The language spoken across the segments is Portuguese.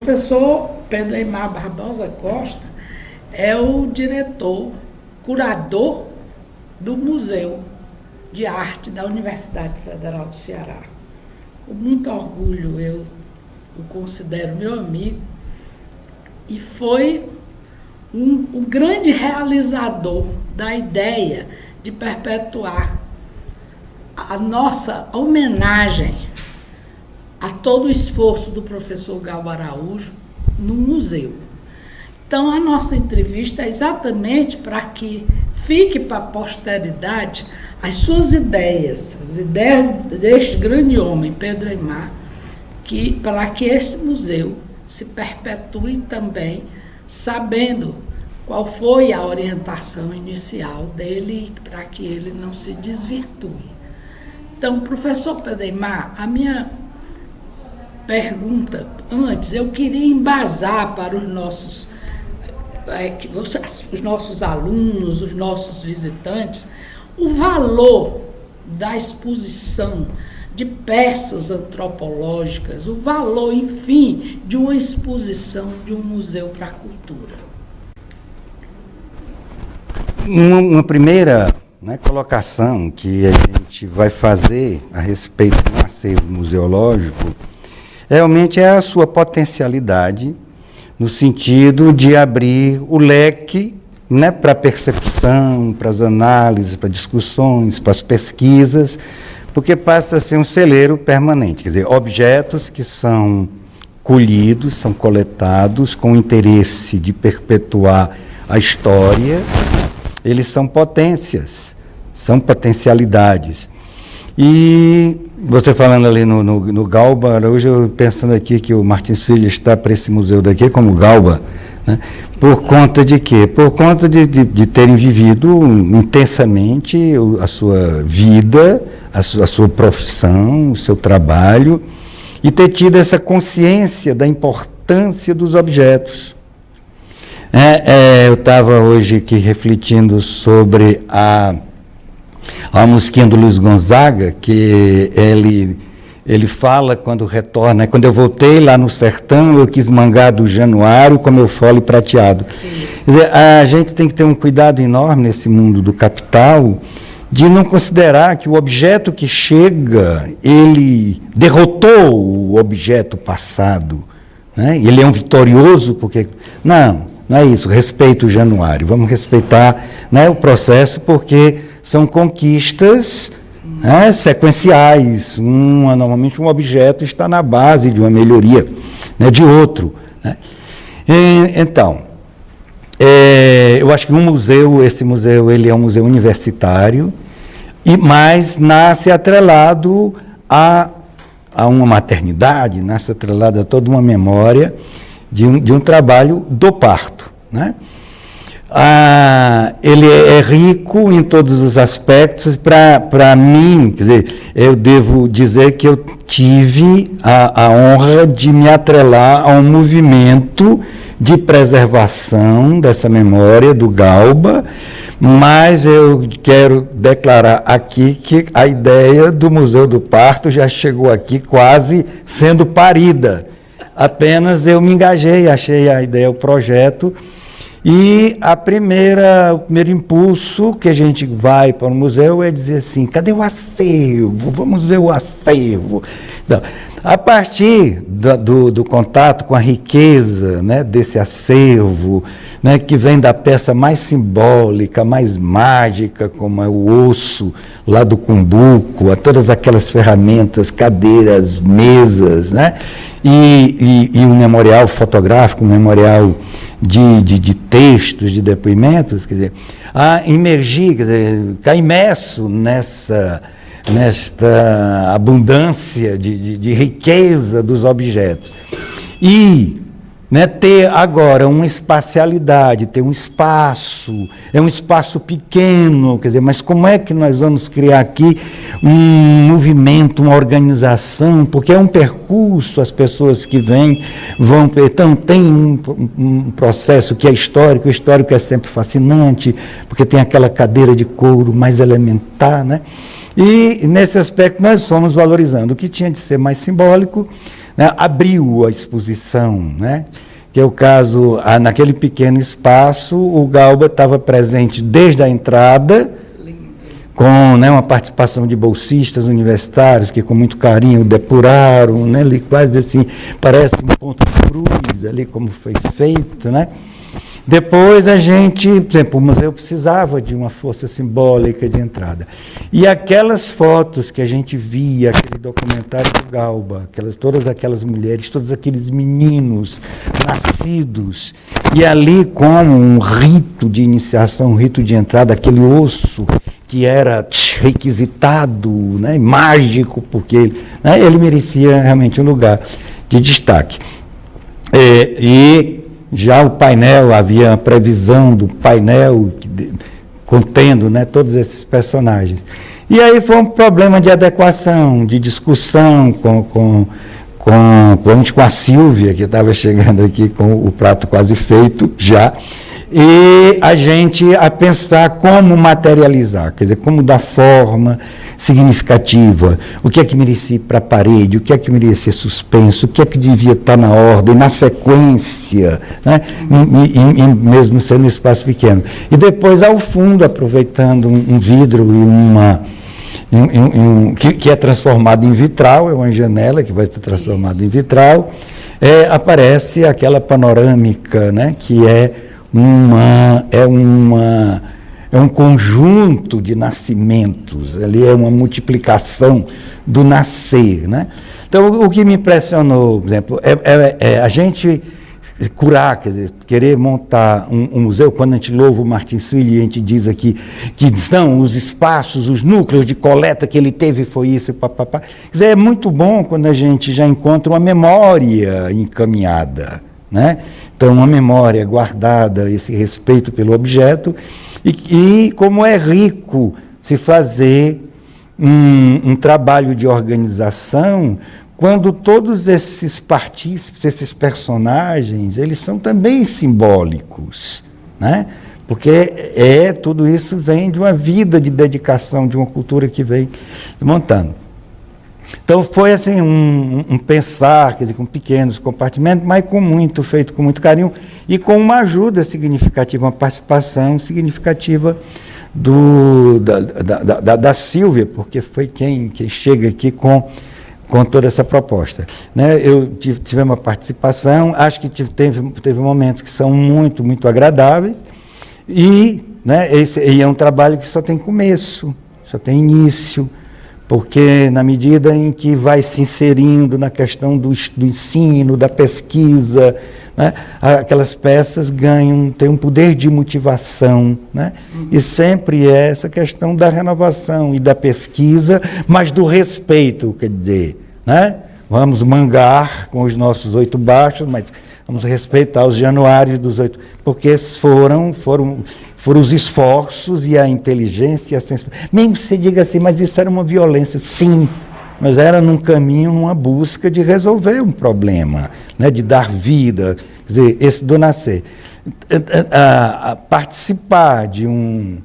professor Pedro Eymar Barbosa Costa é o diretor, curador do Museu de Arte da Universidade Federal do Ceará. Com muito orgulho eu o considero meu amigo e foi o grande realizador da ideia de perpetuar a nossa homenagem a todo o esforço do professor Galba Araújo no museu. Então, a nossa entrevista é exatamente para que fique para a posteridade as suas ideias, as ideias deste grande homem, Pedro Eymar, para que esse museu se perpetue também, sabendo qual foi a orientação inicial dele, para que ele não se desvirtue. Então, professor Pedro Eymar, a minha pergunta, antes, eu queria embasar para os nossos alunos, os nossos visitantes, o valor da exposição de peças antropológicas, o valor, enfim, de uma exposição de um museu para a cultura. Uma primeira colocação que a gente vai fazer a respeito do acervo museológico realmente é a sua potencialidade, no sentido de abrir o leque para a percepção, para as análises, para discussões, para as pesquisas, porque passa a ser um celeiro permanente, quer dizer, objetos que são colhidos, são coletados com o interesse de perpetuar a história, eles são potências, são potencialidades. E você falando ali no Galba Araújo, eu pensando aqui que o Martins Filho está para esse museu daqui como Galba, né? Por conta de quê? Por conta de terem vivido intensamente a sua vida, a sua profissão, o seu trabalho, e ter tido essa consciência da importância dos objetos. Eu estava hoje aqui refletindo sobre a Mosquinha do Luiz Gonzaga, que ele fala quando retorna, quando eu voltei lá no sertão, eu quis mangar do Januário com meu fole prateado. Quer dizer, a gente tem que ter um cuidado enorme nesse mundo do capital, de não considerar que o objeto que chega, ele derrotou o objeto passado, né? Ele é um vitorioso porque... Não é isso, respeito o Januário, vamos respeitar, o processo, porque são conquistas sequenciais. Normalmente um objeto está na base de uma melhoria de outro. Então, eu acho que esse museu ele é um museu universitário, mas nasce atrelado a uma maternidade, nasce atrelado a toda uma memória de um trabalho do parto, né? Ele é rico em todos os aspectos. Para mim, quer dizer, eu devo dizer que eu tive a honra de me atrelar a um movimento de preservação dessa memória do Galba, mas eu quero declarar aqui que a ideia do Museu do Parto já chegou aqui quase sendo parida. Apenas eu me engajei, achei a ideia, o projeto, e o primeiro impulso que a gente vai para o museu é dizer assim, cadê o acervo? Vamos ver o acervo. Então, a partir do contato com a riqueza, desse acervo, que vem da peça mais simbólica, mais mágica, como é o osso lá do Cumbuco, a todas aquelas ferramentas, cadeiras, mesas, e um memorial fotográfico, um memorial de textos, de depoimentos, quer dizer, a imergir, quer dizer, ficar imerso nesta abundância de riqueza dos objetos. E ter agora uma espacialidade, ter um espaço, é um espaço pequeno, quer dizer, mas como é que nós vamos criar aqui um movimento, uma organização, porque é um percurso, as pessoas que vêm vão... Então, tem um processo que é histórico, o histórico é sempre fascinante, porque tem aquela cadeira de couro mais elementar, E, nesse aspecto, nós fomos valorizando o que tinha de ser mais simbólico, né, abriu a exposição, né? Que é o caso, naquele pequeno espaço, o Galba estava presente desde a entrada, com, né, uma participação de bolsistas universitários que com muito carinho depuraram, né, ali quase assim, parece um ponto de cruz ali como foi feito, né? Depois a gente, por exemplo, o museu precisava de uma força simbólica de entrada. E aquelas fotos que a gente via, aquele documentário do Galba, todas aquelas mulheres, todos aqueles meninos nascidos, e ali como um rito de iniciação, um rito de entrada, aquele osso que era requisitado, né, mágico, porque né, ele merecia realmente um lugar de destaque. Já o painel, havia a previsão do painel contendo, né, todos esses personagens. E aí foi um problema de adequação, de discussão com a Sílvia, que estava chegando aqui com o prato quase feito já, e a gente a pensar como materializar, quer dizer, como dar forma significativa, o que é que merecia ir para a parede, o que é que merecia ser suspenso, o que é que devia estar na ordem, na sequência, né? Mesmo sendo um espaço pequeno. E depois, ao fundo, aproveitando um vidro e que é transformado em vitral, é uma janela que vai ser transformada em vitral, aparece aquela panorâmica, né, que é um conjunto de nascimentos, ali é uma multiplicação do nascer, né? Então, o que me impressionou, por exemplo, a gente curar, quer dizer, querer montar um museu, quando a gente louva o Martins Filho, a gente diz aqui que são os espaços, os núcleos de coleta que ele teve, foi isso, papapá. Quer dizer, é muito bom quando a gente já encontra uma memória encaminhada, né? Então, uma memória guardada, esse respeito pelo objeto, e como é rico se fazer um trabalho de organização quando todos esses partícipes, esses personagens, eles são também simbólicos, né? Porque tudo isso vem de uma vida de dedicação, de uma cultura que vem montando. Então foi assim um pensar, quer dizer, com pequenos compartimentos, mas feito com muito carinho e com uma ajuda significativa, uma participação significativa da Sílvia, porque foi quem chega aqui com toda essa proposta, né? Eu tive uma participação, acho que teve momentos que são muito, muito agradáveis e, né, esse é um trabalho que só tem começo, só tem início, porque na medida em que vai se inserindo na questão do ensino, da pesquisa, né, aquelas peças têm um poder de motivação, né? E sempre é essa questão da renovação e da pesquisa, mas do respeito, quer dizer, né? Vamos mangar com os nossos 8 baixos, mas vamos respeitar os januários dos 8, porque foram os esforços e a inteligência e a sensibilidade. Mesmo que você diga assim, mas isso era uma violência, sim, mas era num caminho, numa busca de resolver um problema, né, de dar vida, quer dizer, esse do nascer. Participar de um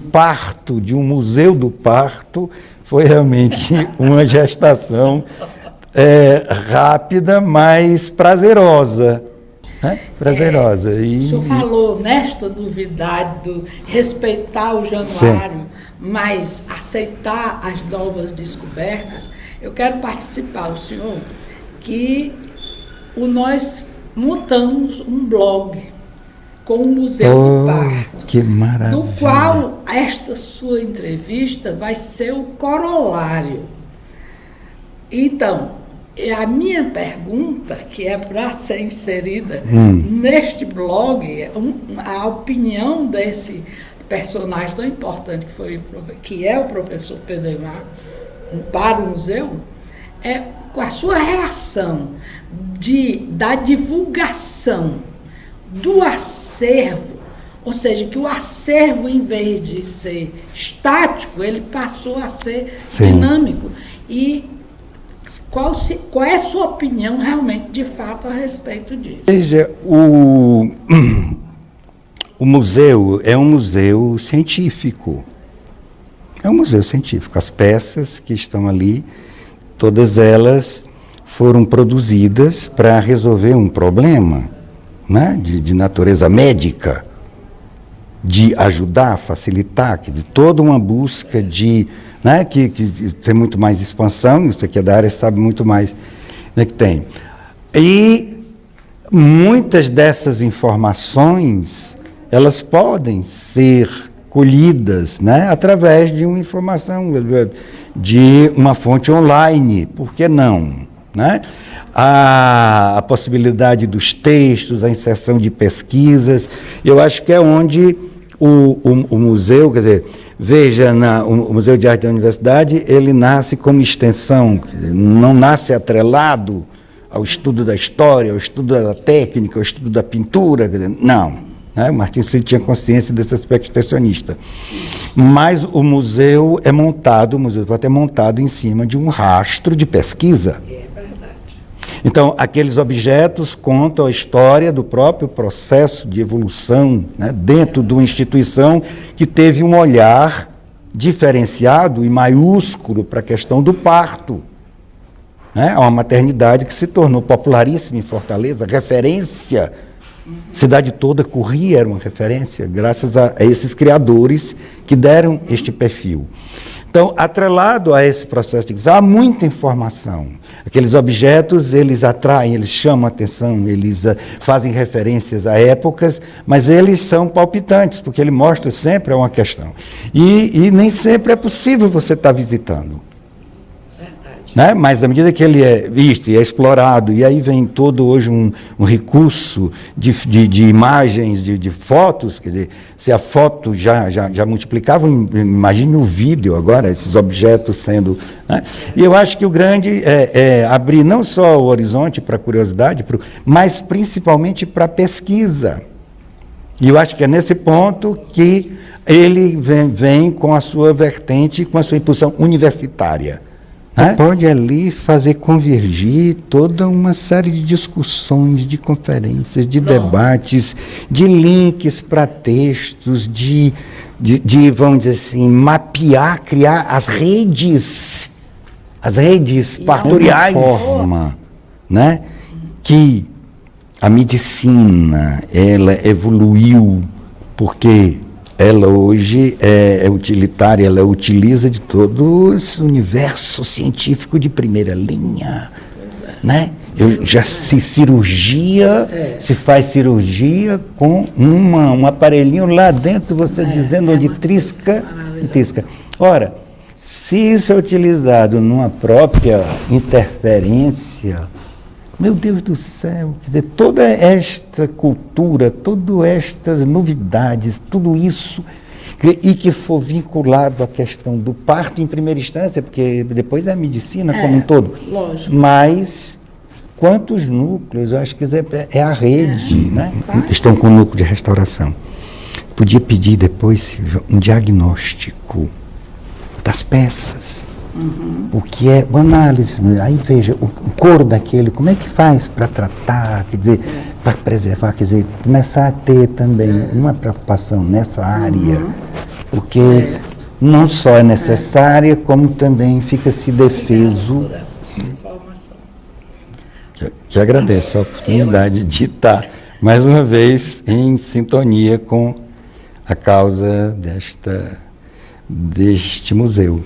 parto, de um museu do parto, foi realmente uma gestação rápida, mas prazerosa. Né? Prazerosa. O senhor falou nesta novidade do respeitar o januário, mas aceitar as novas descobertas. Eu quero participar, o senhor, que nós montamos um blog com o Museu do Parto, que maravilha. Do qual esta sua entrevista vai ser o corolário. Então, a minha pergunta, que é para ser inserida neste blog, a opinião desse personagem tão importante que é o professor Pedro Eymar, para o museu, é com a sua reação da divulgação do acervo, ou seja, que o acervo, em vez de ser estático, ele passou a ser dinâmico. E qual é a sua opinião realmente, de fato, a respeito disso? Veja, o museu é um museu científico. É um museu científico. As peças que estão ali todas elas foram produzidas para resolver um problema, né, de natureza médica, de ajudar, facilitar, quer dizer, toda uma busca de, né, que tem muito mais expansão, você que é da área sabe muito mais, né, que tem. E muitas dessas informações, elas podem ser colhidas, né, através de uma informação, de uma fonte online, por que não? Né? A possibilidade dos textos, a inserção de pesquisas, eu acho que é onde o museu, quer dizer, veja, o Museu de Arte da Universidade, ele nasce como extensão, não nasce atrelado ao estudo da história, ao estudo da técnica, ao estudo da pintura, quer dizer, não. Né? O Martins Filho tinha consciência desse aspecto extensionista. Mas o museu é montado, o Museu do Porto é montado em cima de um rastro de pesquisa. Então, aqueles objetos contam a história do próprio processo de evolução, né, dentro de uma instituição que teve um olhar diferenciado e maiúsculo para a questão do parto. Né? Uma maternidade que se tornou popularíssima em Fortaleza, referência. A cidade toda corria, era uma referência, graças a esses criadores que deram este perfil. Então, atrelado a esse processo de pesquisa, há muita informação. Aqueles objetos, eles atraem, eles chamam a atenção, eles fazem referências a épocas, mas eles são palpitantes, porque ele mostra sempre uma questão. E nem sempre é possível você estar visitando. Né? Mas à medida que ele é visto e é explorado, e aí vem todo hoje um recurso de imagens, de fotos, quer dizer, se a foto já multiplicava, imagine o vídeo agora, esses objetos sendo... Né? E eu acho que o grande é abrir não só o horizonte para a curiosidade, mas principalmente para a pesquisa. E eu acho que é nesse ponto que ele vem com a sua vertente, com a sua impulsão universitária. Pode ali fazer convergir toda uma série de discussões, de conferências, de debates, de links para textos, de, vamos dizer assim, mapear, criar as redes partoriais, forma, né, que a medicina, ela evoluiu, porque ela hoje é utilitária, ela utiliza de todo esse universo científico de primeira linha, né? Se faz cirurgia com um aparelhinho lá dentro, você dizendo onde trisca. Ora, se isso é utilizado numa própria interferência, meu Deus do céu, quer dizer, toda esta cultura, todas estas novidades, tudo isso, e que for vinculado à questão do parto em primeira instância, porque depois é a medicina como um todo. Lógico. Mas quantos núcleos, eu acho que é a rede, né? Estão com o núcleo de restauração. Podia pedir depois, Silvia, um diagnóstico das peças. O que é uma análise, aí veja, o couro daquele, como é que faz para tratar, quer dizer, para preservar, quer dizer, começar a ter também uma preocupação nessa área, porque não só é necessária, como também fica-se defeso. Que agradeço a oportunidade de estar, mais uma vez, em sintonia com a causa deste museu.